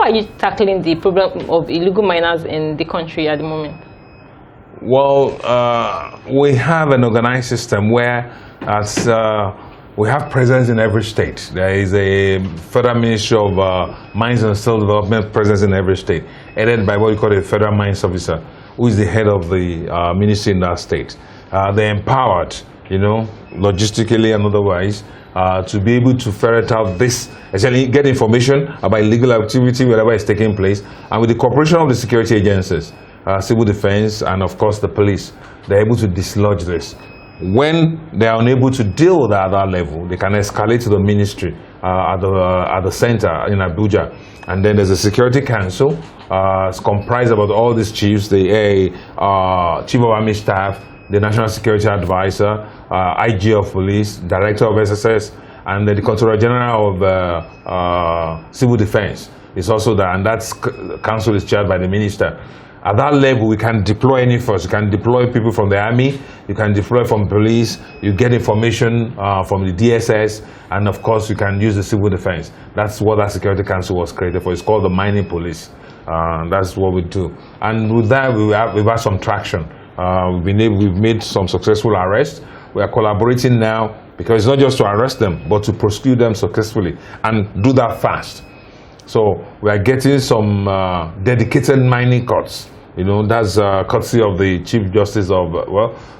are you tackling the problem of illegal miners in the country at the moment? Well, we have an organized system where we have presence in every state. There is a Federal Ministry of Mines and Steel Development presence in every state, headed by what we call a Federal Mines Officer, who is the head of the ministry in that state. They're empowered, logistically and otherwise, to be able to ferret out this, essentially get information about illegal activity wherever it's taking place, and with the cooperation of the security agencies, civil defense, and of course the police, they're able to dislodge this. When they are unable to deal with that at that level, they can escalate to the ministry at the center in Abuja, and then there's a security council. It's comprised about all these chiefs, the chief of army staff, the national security advisor, IG of police, director of SSS, and the controller general of civil defense is also there, and that council is chaired by the minister. At that level, we can deploy any force. You can deploy people from the army, you can deploy from police, you get information from the DSS, and of course you can use the civil defense. That's what that security council was created for. It's called the mining police. That's what we do. And with that, we've had some traction. We've made some successful arrests. We are collaborating now, because it's not just to arrest them, but to prosecute them successfully, and do that fast. So we are getting some dedicated mining courts. That's courtesy of the Chief Justice of,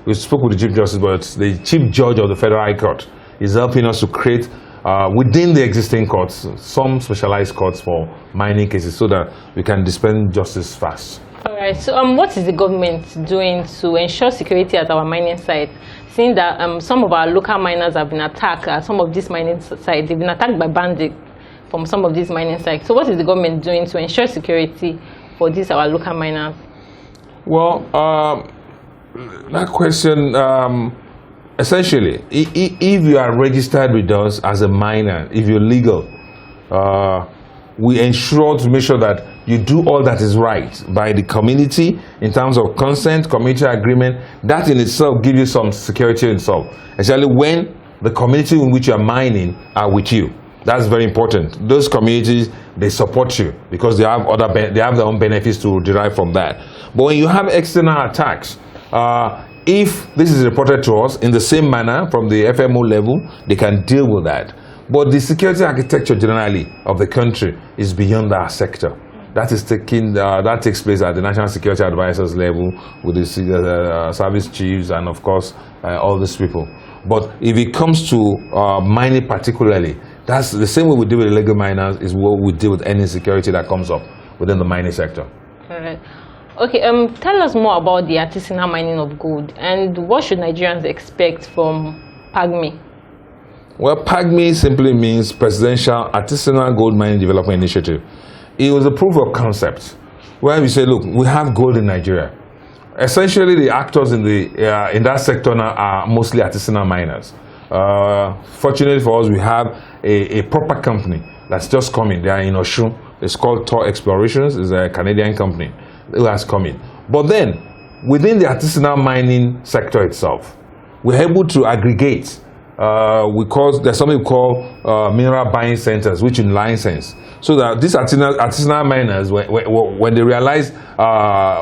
we spoke with the Chief Justice, but the Chief Judge of the Federal High Court is helping us to create, within the existing courts, some specialized courts for mining cases so that we can dispense justice fast. All right, so what is the government doing to ensure security at our mining site? Seeing that some of our local miners have been attacked at some of these mining sites, they've been attacked by bandits from some of these mining sites. So what is the government doing to ensure security for these our local miners? Well, that question, essentially, if you are registered with us as a miner, if you're legal, we ensure to make sure that you do all that is right by the community in terms of consent, community agreement. That in itself gives you some security in itself, especially when the community in which you are mining are with you. That's very important. Those communities, they support you because they have their own benefits to derive from that. But when you have external attacks, if this is reported to us in the same manner from the FMO level, they can deal with that. But the security architecture generally of the country is beyond our sector. That takes place at the National Security Advisors level with the service chiefs and of course all these people. But if it comes to mining particularly, that's the same way we deal with illegal miners is what we deal with any security that comes up within the mining sector. All right. Okay, tell us more about the artisanal mining of gold, and what should Nigerians expect from PAGMI? Well, PAGMI simply means Presidential Artisanal Gold Mining Development Initiative. It was a proof of concept where we say, look, we have gold in Nigeria. Essentially, the actors in that sector now are mostly artisanal miners. Fortunately for us, we have a proper company that's just coming. They are in Osun. It's called Tor Explorations. It's a Canadian company who has come in. But then, within the artisanal mining sector itself, we're able to aggregate. There's something we call mineral buying centers, which in license. So that these artisanal miners, when they realize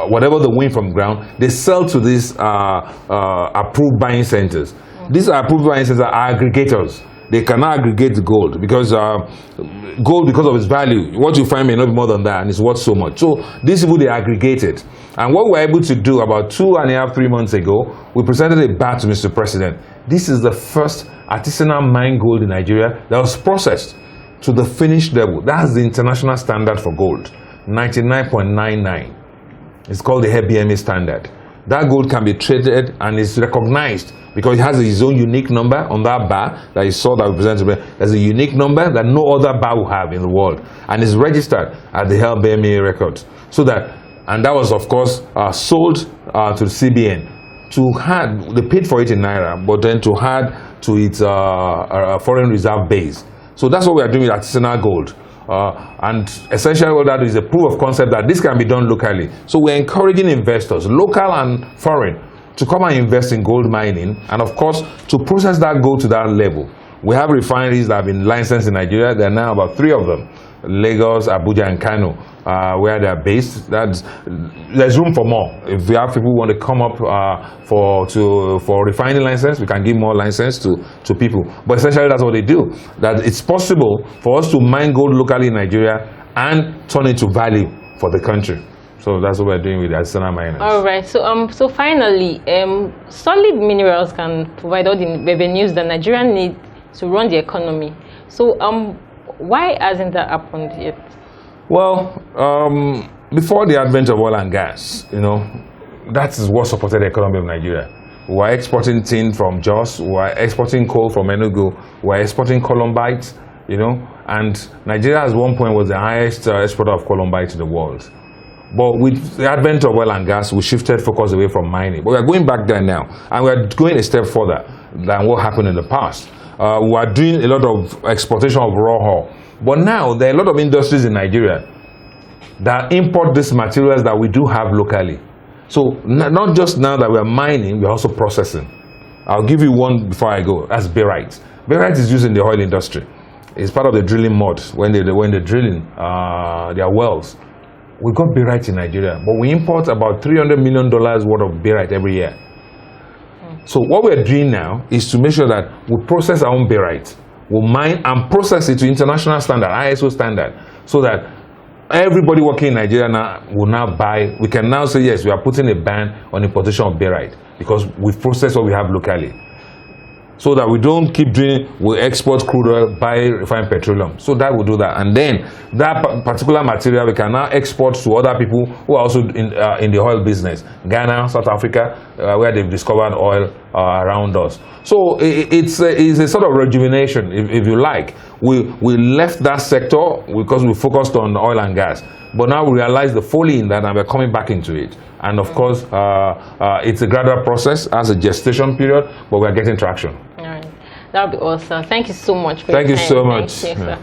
whatever they win from ground, they sell to these approved buying centers. These approved buying centers are aggregators. They cannot aggregate the gold because gold, because of its value, what you find may not be more than that, and it's worth so much. So these people, they aggregate it. And what we were able to do about 2.5–3 months ago, we presented a bat to Mr. President. This is the first artisanal mined gold in Nigeria that was processed to the finished level. That's the international standard for gold, 99.99. It's called the HBMA standard. That gold can be traded and is recognized because it has its own unique number on that bar that you saw that we presented. There's a unique number that no other bar will have in the world, and is registered at the HBMA records. And that was, of course, sold to the CBN. They paid for it in Naira, but then to add to its foreign reserve base. So that's what we are doing with artisanal gold. And essentially what that is a proof of concept that this can be done locally. So we're encouraging investors, local and foreign, to come and invest in gold mining, and of course to process that gold to that level. We have refineries that have been licensed in Nigeria. There are now about 3 of them. Lagos, Abuja, and Kano, where they are based. There's room for more. If we have people who want to come up for refining license, we can give more license to people. But essentially, that's what they do. That it's possible for us to mine gold locally in Nigeria and turn it to value for the country. So that's what we're doing with artisanal miners. All right. So finally, solid minerals can provide all the revenues that Nigeria needs to run the economy. So why hasn't that happened yet? Well, before the advent of oil and gas, that is what supported the economy of Nigeria. We were exporting tin from Jos, we were exporting coal from Enugu, we were exporting columbite, and Nigeria at one point was the highest exporter of columbite in the world. But with the advent of oil and gas, we shifted focus away from mining. But we are going back there now, and we are going a step further than what happened in the past. We are doing a lot of exportation of raw ore. But now, there are a lot of industries in Nigeria that import these materials that we do have locally. So, not just now that we are mining, we are also processing. I'll give you one before I go. That's barite. Barite is used in the oil industry. It's part of the drilling mud when they're drilling their wells. We've got barite in Nigeria, but we import about $300 million worth of barite every year. So what we're doing now is to make sure that we process our own barite. We'll mine and process it to international standard, ISO standard, so that everybody working in Nigeria now will now buy. We can now say, yes, we are putting a ban on importation of barite because we've processed what we have locally. So that we don't keep doing, we export crude oil, buy refined petroleum. So that will do that. And then that particular material we can now export to other people who are also in the oil business. Ghana, South Africa, where they've discovered oil around us. So it's a sort of rejuvenation, if you like. We left that sector because we focused on oil and gas. But now we realize the folly in that and we're coming back into it. And of course, it's a gradual process, as a gestation period, but we're getting traction. All right. That would be awesome. Thank you so much for your time. Thank you so much. Thank you, sir.